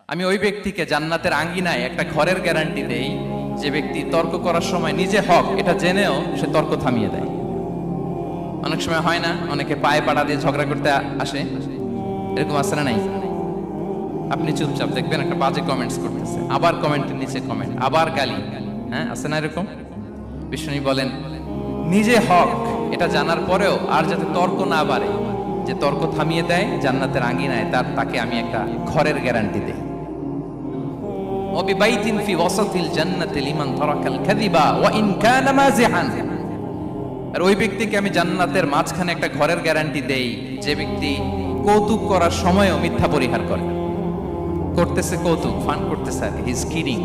আমি ওই ব্যক্তিকে জান্নাতের আঙ্গিনায় একটা ঘরের গ্যারান্টি দেই যে ব্যক্তি তর্ক করার সময় নিজে হক এটা জেনেও সে তর্ক থামিয়ে দেয়। অনেক সময় হয় না, অনেকে পায়ে পাড়া দিয়ে ঝগড়া করতে আসে, এরকম আছে না নাই? আপনি চুপচাপ দেখবেন একটা বাজে কমেন্টস করতেছে, আবার কমেন্টের নিচে কমেন্ট, আবার গালি, হ্যাঁ আছে না এরকম? বিষ্ণু বলেন নিজে হক এটা জানার পরেও আর যাতে তর্ক না বাড়ে, যে তর্ক থামিয়ে দেয় জান্নাতের আঙ্গিনায় তাকে আমি একটা ঘরের গ্যারান্টি দেই। وببيت في وسط الجنة لمن ترك الكذب وإن كان مازحا। আর ওই ব্যক্তিকে আমি জান্নাতের মাঝখানে একটা ঘরের গ্যারান্টি দেই যে ব্যক্তি কৌতুক করার সময়ও মিথ্যা পরিহার করে। করতেছে কৌতুক, ফান করতেছে, আর হি ইজ কিডিং,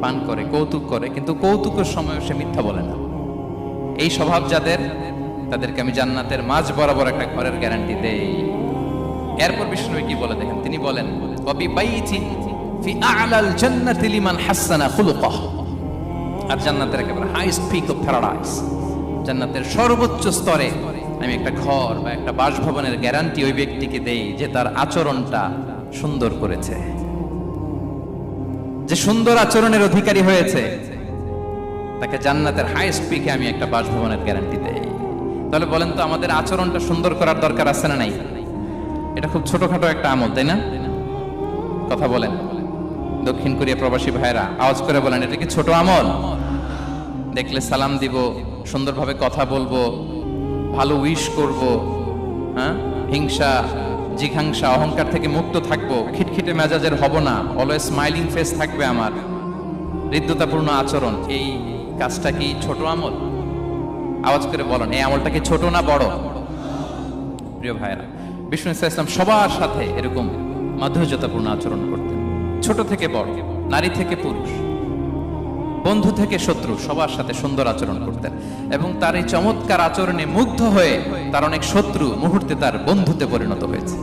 পান করে, কৌতুক করে, কিন্তু কৌতুকের সময়ও সে মিথ্যা বলে না। এই স্বভাব যাদের, তাদেরকে আমি জান্নাতের মাঝ বরাবর একটা ঘরের গ্যারান্টি দেই। এরপর বিষ্ণু কি বলে দেখেন, তিনি বলেন وببيت في أعلى الجنة لمن حسن خلقه। আর জান্নাতের একেবারে হাইস্ট পিক অফ প্যারাডাইস, জান্নাতের সর্বোচ্চ স্তরে আমি একটা ঘর বা একটা বাসভবনের গ্যারান্টি ওই ব্যক্তিকে দেই যে তার আচরণটা সুন্দর করেছে, যে সুন্দর আচরণের অধিকারী হয়েছে, তাকে জান্নাতের হাইস্ট পিকে আমি একটা বাসভবনের গ্যারান্টি দেই। তাহলে বলেন তো আমাদের আচরণটা সুন্দর করার দরকার আছে না নাই? এটা খুব ছোটখাটো একটা আমল, তাই না? কথা বলেন, দক্ষিণ কোরিয়া প্রবাসী ভাইরা আওয়াজ করে বলেন, এটা কি ছোট আমল? দেখলে সালাম দিব, সুন্দরভাবে কথা বলবো, ভালো উইশ করব, হ্যাঁ, হিংসা জিঘাংসা অহংকার থেকে মুক্ত থাকবো, খিটখিটে মেজাজের হব না, অলওয়েজ স্মাইলিং ফেস থাকবে আমার, হৃদ্যতাপূর্ণ আচরণ। এই কাজটা কি ছোট আমল? আওয়াজ করে বলেন, এই আমলটা কি ছোট না বড়? প্রিয় ভাইরা, বিষ্ণু ইসলাম সবার সাথে এরকম মাধুর্যতাপূর্ণ আচরণ করতেন, ছোট থেকে বড়, নারী থেকে পুরুষ, বন্ধু থেকে শত্রু, সবার সাথে সুন্দর আচরণ করতেন। এবং তার এই চমৎকার আচরণে মুগ্ধ হয়ে তার অনেক শত্রু মুহূর্তে তার বন্ধুতে পরিণত হয়েছে।